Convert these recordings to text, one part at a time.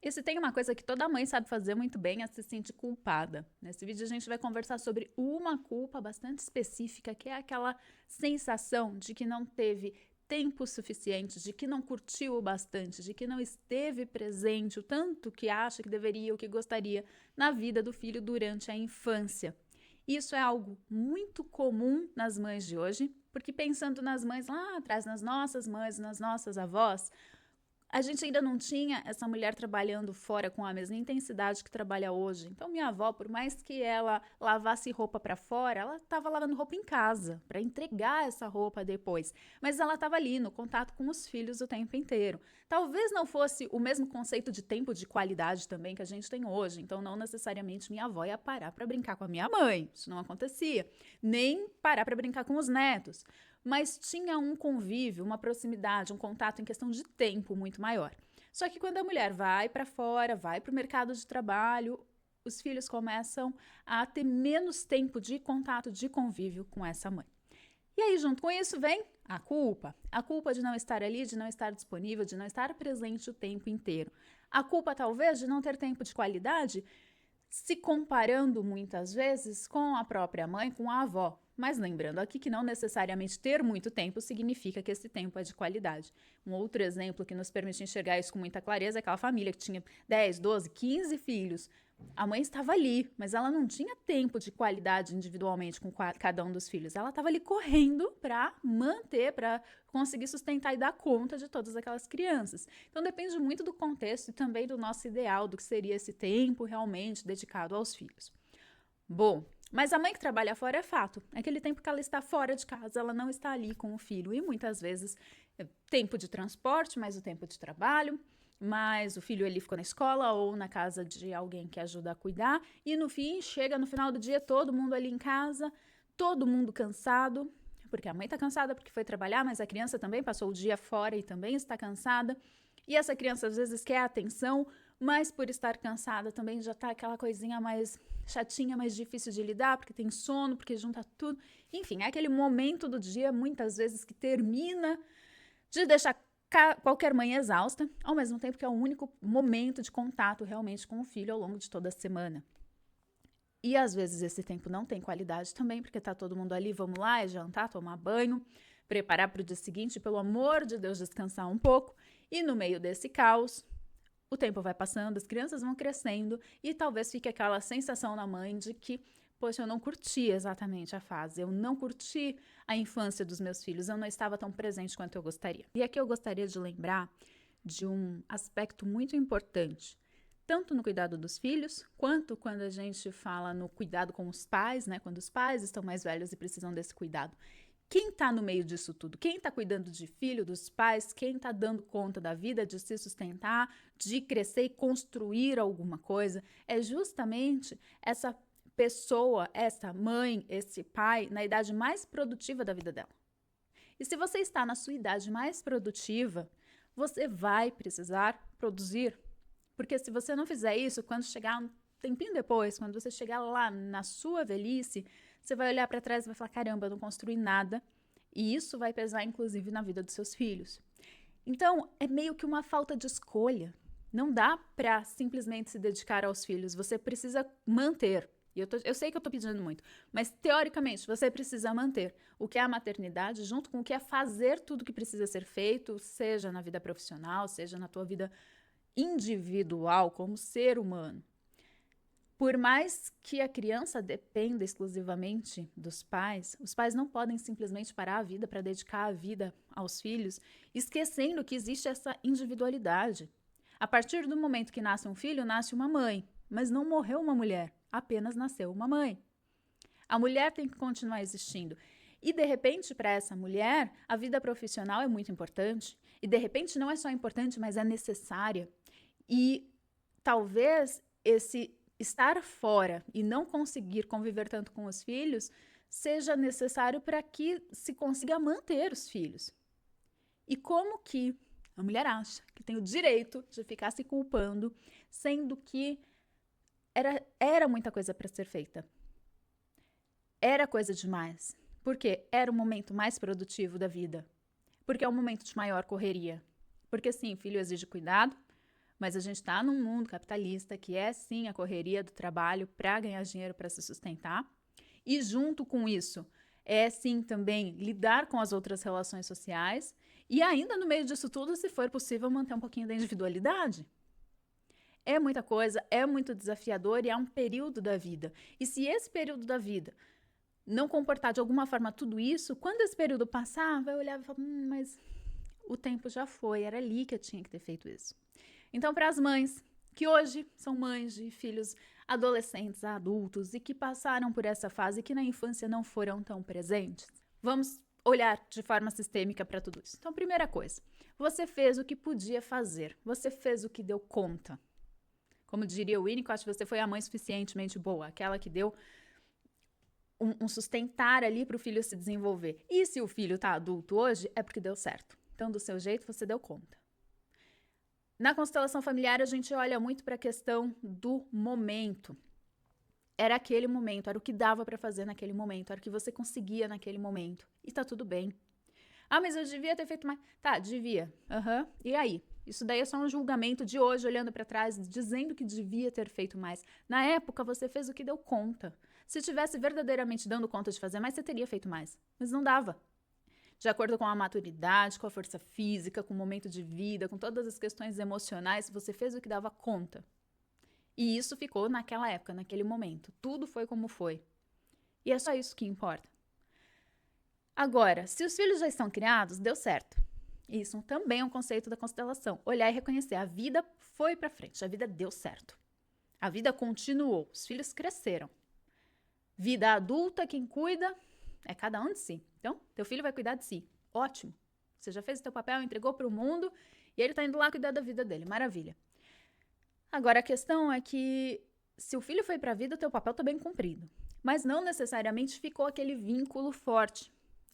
E se tem uma coisa que toda mãe sabe fazer muito bem, é se sentir culpada. Nesse vídeo a gente vai conversar sobre uma culpa bastante específica, que é aquela sensação de que não teve tempo suficiente, de que não curtiu o bastante, de que não esteve presente o tanto que acha que deveria ou que gostaria na vida do filho durante a infância. Isso é algo muito comum nas mães de hoje, porque pensando nas mães lá atrás, nas nossas mães, nas nossas avós, a gente ainda não tinha essa mulher trabalhando fora com a mesma intensidade que trabalha hoje. Então, minha avó, por mais que ela lavasse roupa para fora, ela estava lavando roupa em casa, para entregar essa roupa depois. Mas ela estava ali, no contato com os filhos o tempo inteiro. Talvez não fosse o mesmo conceito de tempo de qualidade também que a gente tem hoje. Então, não necessariamente minha avó ia parar para brincar com a minha mãe. Isso não acontecia. Nem parar para brincar com os netos. Mas tinha um convívio, uma proximidade, um contato em questão de tempo muito maior. Só que quando a mulher vai para fora, vai para o mercado de trabalho, os filhos começam a ter menos tempo de contato, de convívio com essa mãe. E aí, junto com isso, vem a culpa. A culpa de não estar ali, de não estar disponível, de não estar presente o tempo inteiro. A culpa, talvez, de não ter tempo de qualidade, se comparando muitas vezes com a própria mãe, com a avó. Mas lembrando aqui que não necessariamente ter muito tempo significa que esse tempo é de qualidade. Um outro exemplo que nos permite enxergar isso com muita clareza é aquela família que tinha 10, 12, 15 filhos. A mãe estava ali, mas ela não tinha tempo de qualidade individualmente com cada um dos filhos. Ela estava ali correndo para manter, para conseguir sustentar e dar conta de todas aquelas crianças. Então depende muito do contexto e também do nosso ideal, do que seria esse tempo realmente dedicado aos filhos. Bom, mas a mãe que trabalha fora é fato. Aquele tempo que ela está fora de casa, ela não está ali com o filho. E muitas vezes, tempo de transporte, mais o tempo de trabalho, mas o filho ele ficou na escola ou na casa de alguém que ajuda a cuidar. E no fim, chega no final do dia, todo mundo ali em casa, todo mundo cansado. Porque a mãe está cansada porque foi trabalhar, mas a criança também passou o dia fora e também está cansada. E essa criança às vezes quer atenção, mas por estar cansada também já tá aquela coisinha mais chatinha, mais difícil de lidar, porque tem sono, porque junta tudo. Enfim, é aquele momento do dia, muitas vezes, que termina de deixar qualquer mãe exausta, ao mesmo tempo que é o único momento de contato realmente com o filho ao longo de toda a semana. E às vezes esse tempo não tem qualidade também, porque tá todo mundo ali, vamos lá, é jantar, tomar banho, preparar para o dia seguinte, pelo amor de Deus, descansar um pouco. E no meio desse caos, o tempo vai passando, as crianças vão crescendo e talvez fique aquela sensação na mãe de que, poxa, eu não curti exatamente a fase, eu não curti a infância dos meus filhos, eu não estava tão presente quanto eu gostaria. E aqui eu gostaria de lembrar de um aspecto muito importante, tanto no cuidado dos filhos, quanto quando a gente fala no cuidado com os pais, né? Quando os pais estão mais velhos e precisam desse cuidado. Quem está no meio disso tudo? Quem está cuidando de filho, dos pais? Quem está dando conta da vida, de se sustentar, de crescer e construir alguma coisa? É justamente essa pessoa, essa mãe, esse pai, na idade mais produtiva da vida dela. E se você está na sua idade mais produtiva, você vai precisar produzir. Porque se você não fizer isso, quando chegar um tempinho depois, quando você chegar lá na sua velhice, você vai olhar para trás e vai falar, caramba, eu não construí nada. E isso vai pesar, inclusive, na vida dos seus filhos. Então, é meio que uma falta de escolha. Não dá para simplesmente se dedicar aos filhos. Você precisa manter. E eu sei que eu estou pedindo muito, mas teoricamente você precisa manter o que é a maternidade junto com o que é fazer tudo que precisa ser feito, seja na vida profissional, seja na tua vida individual, como ser humano. Por mais que a criança dependa exclusivamente dos pais, os pais não podem simplesmente parar a vida para dedicar a vida aos filhos, esquecendo que existe essa individualidade. A partir do momento que nasce um filho, nasce uma mãe, mas não morreu uma mulher, apenas nasceu uma mãe. A mulher tem que continuar existindo. E, de repente, para essa mulher, a vida profissional é muito importante. E, de repente, não é só importante, mas é necessária. E talvez esse estar fora e não conseguir conviver tanto com os filhos seja necessário para que se consiga manter os filhos. E como que a mulher acha que tem o direito de ficar se culpando, sendo que era muita coisa para ser feita. Era coisa demais. Porque era o momento mais produtivo da vida. Porque é um momento de maior correria. Porque sim, filho exige cuidado, Mas a gente está num mundo capitalista que é sim a correria do trabalho para ganhar dinheiro para se sustentar. E junto com isso, é sim também lidar com as outras relações sociais. E ainda no meio disso tudo, se for possível, manter um pouquinho da individualidade. É muita coisa, é muito desafiador e é um período da vida. E se esse período da vida não comportar de alguma forma tudo isso, quando esse período passar, vai olhar e falar, mas o tempo já foi, era ali que eu tinha que ter feito isso. Então, para as mães que hoje são mães de filhos adolescentes, adultos e que passaram por essa fase e que na infância não foram tão presentes, vamos olhar de forma sistêmica para tudo isso. Então, primeira coisa, você fez o que podia fazer, você fez o que deu conta. Como diria o Winnicott, você foi a mãe suficientemente boa, aquela que deu um sustentar ali para o filho se desenvolver. E se o filho está adulto hoje, é porque deu certo. Então, do seu jeito, você deu conta. Na constelação familiar, a gente olha muito para a questão do momento. Era aquele momento, era o que dava para fazer naquele momento, era o que você conseguia naquele momento. E tá tudo bem. Ah, mas eu devia ter feito mais. Tá, devia. E aí? Isso daí é só um julgamento de hoje, olhando para trás, dizendo que devia ter feito mais. Na época, você fez o que deu conta. Se tivesse verdadeiramente dando conta de fazer mais, você teria feito mais. Mas não dava. De acordo com a maturidade, com a força física, com o momento de vida, com todas as questões emocionais, você fez o que dava conta. E isso ficou naquela época, naquele momento. Tudo foi como foi. E é só isso que importa. Agora, se os filhos já estão criados, deu certo. Isso também é um conceito da constelação. Olhar e reconhecer. A vida foi para frente, a vida deu certo. A vida continuou, os filhos cresceram. Vida adulta, quem cuida é cada um de si. Então, teu filho vai cuidar de si. Ótimo. Você já fez o teu papel, entregou para o mundo e ele está indo lá cuidar da vida dele. Maravilha. Agora, a questão é que se o filho foi para a vida, o teu papel está bem cumprido. Mas não necessariamente ficou aquele vínculo forte.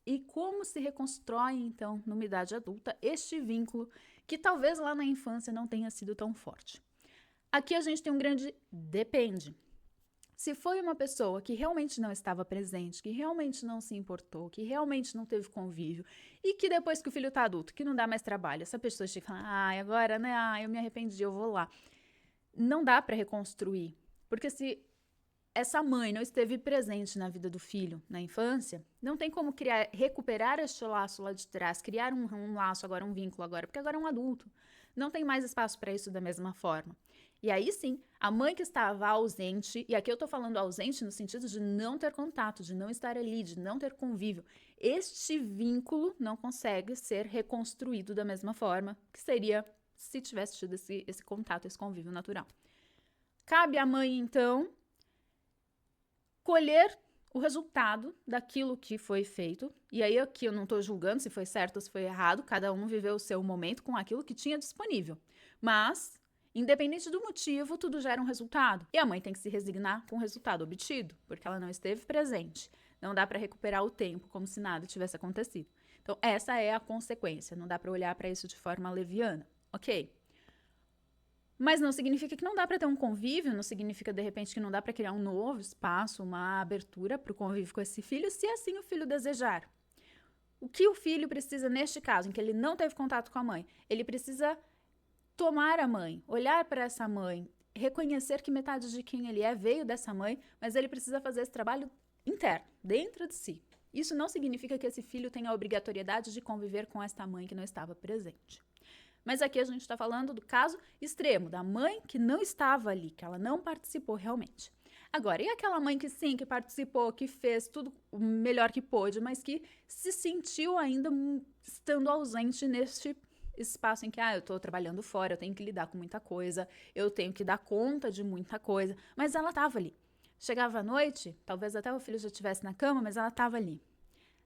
E como se reconstrói, então, numa idade adulta, este vínculo que talvez lá na infância não tenha sido tão forte? Aqui a gente tem um grande depende. Se foi uma pessoa que realmente não estava presente, que realmente não se importou, que realmente não teve convívio e que depois que o filho está adulto, que não dá mais trabalho, essa pessoa chega e fala, agora, né, eu me arrependi, eu vou lá. Não dá para reconstruir, porque se essa mãe não esteve presente na vida do filho na infância, não tem como recuperar este laço lá de trás, criar um laço agora, um vínculo agora, porque agora é um adulto. Não tem mais espaço para isso da mesma forma. E aí sim, a mãe que estava ausente, e aqui eu tô falando ausente no sentido de não ter contato, de não estar ali, de não ter convívio, este vínculo não consegue ser reconstruído da mesma forma que seria se tivesse tido esse contato, esse convívio natural. Cabe à mãe, então, colher o resultado daquilo que foi feito. E aí aqui eu não estou julgando se foi certo ou se foi errado, cada um viveu o seu momento com aquilo que tinha disponível. Mas, independente do motivo, tudo gera um resultado. E a mãe tem que se resignar com o resultado obtido, porque ela não esteve presente. Não dá para recuperar o tempo como se nada tivesse acontecido. Então, essa é a consequência. Não dá para olhar para isso de forma leviana. Ok? Mas não significa que não dá para ter um convívio, não significa, de repente, que não dá para criar um novo espaço, uma abertura para o convívio com esse filho, se assim o filho desejar. O que o filho precisa neste caso, em que ele não teve contato com a mãe? Ele precisa tomar a mãe, olhar para essa mãe, reconhecer que metade de quem ele é veio dessa mãe, mas ele precisa fazer esse trabalho interno, dentro de si. Isso não significa que esse filho tenha a obrigatoriedade de conviver com esta mãe que não estava presente. Mas aqui a gente está falando do caso extremo, da mãe que não estava ali, que ela não participou realmente. Agora, e aquela mãe que sim, que participou, que fez tudo o melhor que pôde, mas que se sentiu ainda estando ausente neste espaço em que, eu estou trabalhando fora, eu tenho que lidar com muita coisa, eu tenho que dar conta de muita coisa, mas ela estava ali. Chegava à noite, talvez até o filho já estivesse na cama, mas ela estava ali.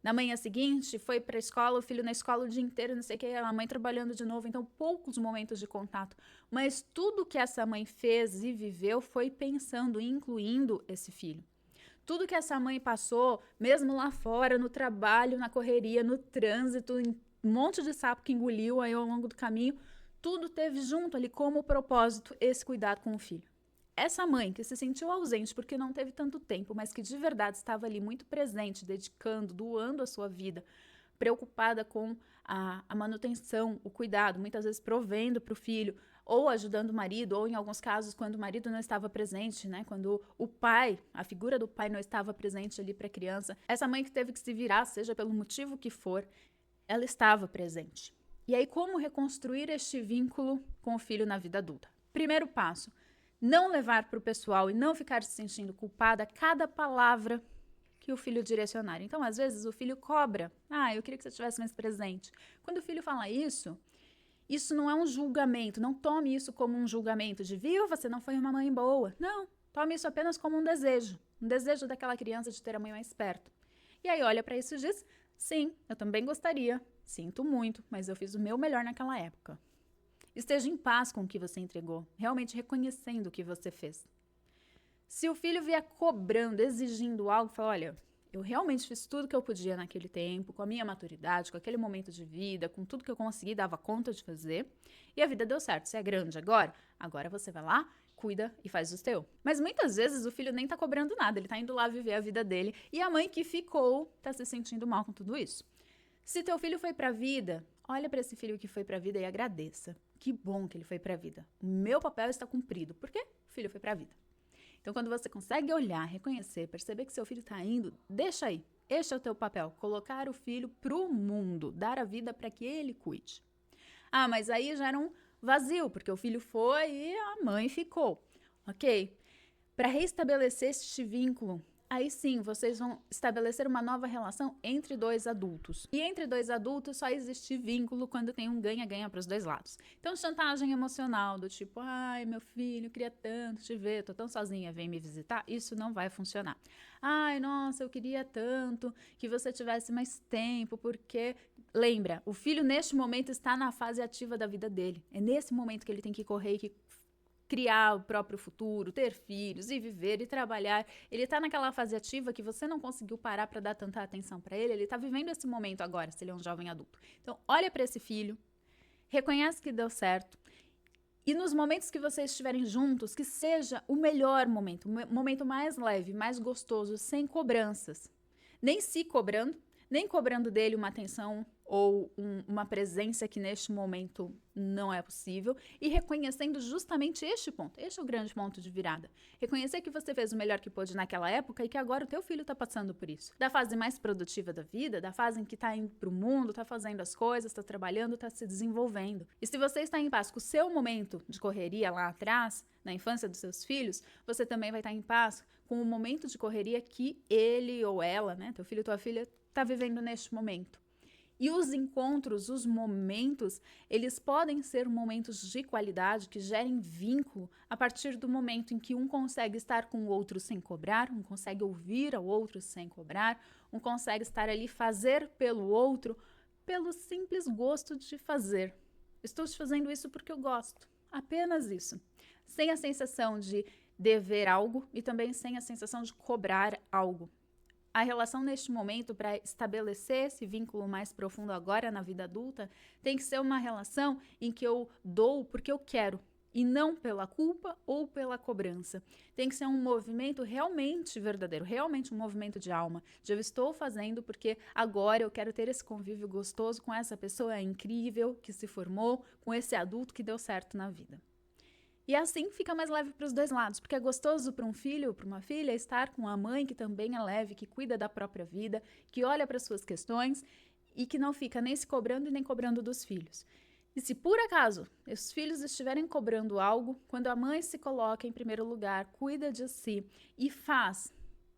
Na manhã seguinte, foi para a escola, o filho na escola o dia inteiro, não sei o que, a mãe trabalhando de novo, então poucos momentos de contato. Mas tudo que essa mãe fez e viveu foi pensando e incluindo esse filho. Tudo que essa mãe passou, mesmo lá fora, no trabalho, na correria, no trânsito, em um monte de sapo que engoliu aí ao longo do caminho, tudo teve junto ali como propósito esse cuidado com o filho. Essa mãe que se sentiu ausente porque não teve tanto tempo, mas que de verdade estava ali muito presente, dedicando, doando a sua vida, preocupada com a manutenção, o cuidado, muitas vezes provendo para o filho ou ajudando o marido, ou em alguns casos quando o marido não estava presente, né? Quando o pai, a figura do pai não estava presente ali para a criança, essa mãe que teve que se virar, seja pelo motivo que for, ela estava presente. E aí, como reconstruir este vínculo com o filho na vida adulta? Primeiro passo, não levar para o pessoal e não ficar se sentindo culpada a cada palavra que o filho direcionar. Então, às vezes, o filho cobra. Eu queria que você estivesse mais presente. Quando o filho fala isso não é um julgamento. Não tome isso como um julgamento de, viu, você não foi uma mãe boa. Não, tome isso apenas como um desejo. Um desejo daquela criança de ter a mãe mais perto. E aí olha para isso e diz, sim, eu também gostaria. Sinto muito, mas eu fiz o meu melhor naquela época. Esteja em paz com o que você entregou, realmente reconhecendo o que você fez. Se o filho vier cobrando, exigindo algo, fala, olha, eu realmente fiz tudo que eu podia naquele tempo, com a minha maturidade, com aquele momento de vida, com tudo que eu consegui, dava conta de fazer, e a vida deu certo. Você é grande agora você vai lá, cuida e faz o teu. Mas muitas vezes o filho nem tá cobrando nada, ele tá indo lá viver a vida dele, e a mãe que ficou tá se sentindo mal com tudo isso. Se teu filho foi pra vida, olha para esse filho que foi pra vida e agradeça. Que bom que ele foi pra vida. O meu papel está cumprido. Por quê? O filho foi pra vida. Então, quando você consegue olhar, reconhecer, perceber que seu filho está indo, deixa aí. Este é o teu papel, colocar o filho pro mundo, dar a vida para que ele cuide. Mas aí gera um vazio, porque o filho foi e a mãe ficou. Ok? Para reestabelecer este vínculo, aí sim, vocês vão estabelecer uma nova relação entre dois adultos. E entre dois adultos só existe vínculo quando tem um ganha-ganha para os dois lados. Então, chantagem emocional do tipo, ai, meu filho, queria tanto te ver, tô tão sozinha, vem me visitar, isso não vai funcionar. Ai, nossa, eu queria tanto que você tivesse mais tempo, porque... Lembra, o filho neste momento está na fase ativa da vida dele. É nesse momento que ele tem que correr e que criar o próprio futuro, ter filhos e viver e trabalhar. Ele tá naquela fase ativa que você não conseguiu parar para dar tanta atenção para ele. Ele tá vivendo esse momento agora, se ele é um jovem adulto. Então, olha para esse filho, reconhece que deu certo. E nos momentos que vocês estiverem juntos, que seja o melhor momento, o momento mais leve, mais gostoso, sem cobranças. Nem se cobrando, nem cobrando dele uma atenção ou uma presença que neste momento não é possível, e reconhecendo justamente este ponto. Este é o grande ponto de virada. Reconhecer que você fez o melhor que pôde naquela época e que agora o teu filho está passando por isso. Da fase mais produtiva da vida, da fase em que está indo para o mundo, está fazendo as coisas, está trabalhando, está se desenvolvendo. E se você está em paz com o seu momento de correria lá atrás, na infância dos seus filhos, você também vai estar em paz com o momento de correria que ele ou ela, né, teu filho ou tua filha, está vivendo neste momento. E os encontros, os momentos, eles podem ser momentos de qualidade que gerem vínculo a partir do momento em que um consegue estar com o outro sem cobrar, um consegue ouvir ao outro sem cobrar, um consegue estar ali fazer pelo outro pelo simples gosto de fazer. Estou te fazendo isso porque eu gosto. Apenas isso. Sem a sensação de dever algo e também sem a sensação de cobrar algo. A relação neste momento, para estabelecer esse vínculo mais profundo agora na vida adulta, tem que ser uma relação em que eu dou porque eu quero e não pela culpa ou pela cobrança. Tem que ser um movimento realmente verdadeiro, realmente um movimento de alma, de eu estou fazendo porque agora eu quero ter esse convívio gostoso com essa pessoa incrível que se formou, com esse adulto que deu certo na vida. E assim fica mais leve para os dois lados, porque é gostoso para um filho ou para uma filha estar com a mãe que também é leve, que cuida da própria vida, que olha para suas questões e que não fica nem se cobrando e nem cobrando dos filhos. E se por acaso os filhos estiverem cobrando algo, quando a mãe se coloca em primeiro lugar, cuida de si e faz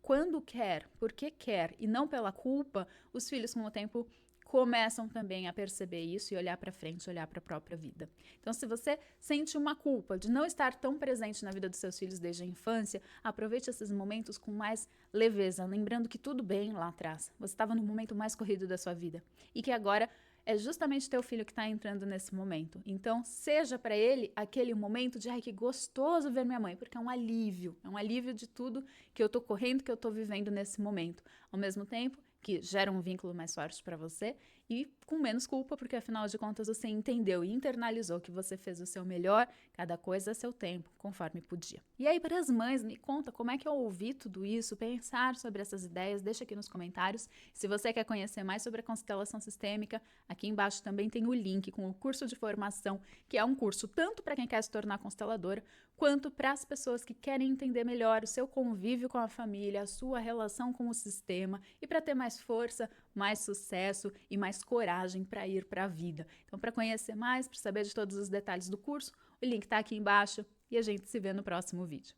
quando quer, porque quer e não pela culpa, os filhos com o tempo começam também a perceber isso e olhar para frente, olhar para a própria vida. Então, se você sente uma culpa de não estar tão presente na vida dos seus filhos desde a infância, aproveite esses momentos com mais leveza, lembrando que tudo bem lá atrás. Você estava no momento mais corrido da sua vida e que agora é justamente teu filho que está entrando nesse momento. Então, seja para ele aquele momento de, ai, que gostoso ver minha mãe, porque é um alívio de tudo que eu estou correndo, que eu estou vivendo nesse momento. Ao mesmo tempo, que gera um vínculo mais forte para você e com menos culpa, porque afinal de contas você entendeu e internalizou que você fez o seu melhor, cada coisa a seu tempo, conforme podia. E aí, para as mães, me conta como é que eu ouvi tudo isso, pensar sobre essas ideias, deixa aqui nos comentários. Se você quer conhecer mais sobre a constelação sistêmica, aqui embaixo também tem o link com o curso de formação, que é um curso tanto para quem quer se tornar consteladora, quanto para as pessoas que querem entender melhor o seu convívio com a família, a sua relação com o sistema e para ter mais força, mais sucesso e mais coragem para ir para a vida. Então, para conhecer mais, para saber de todos os detalhes do curso, o link está aqui embaixo e a gente se vê no próximo vídeo.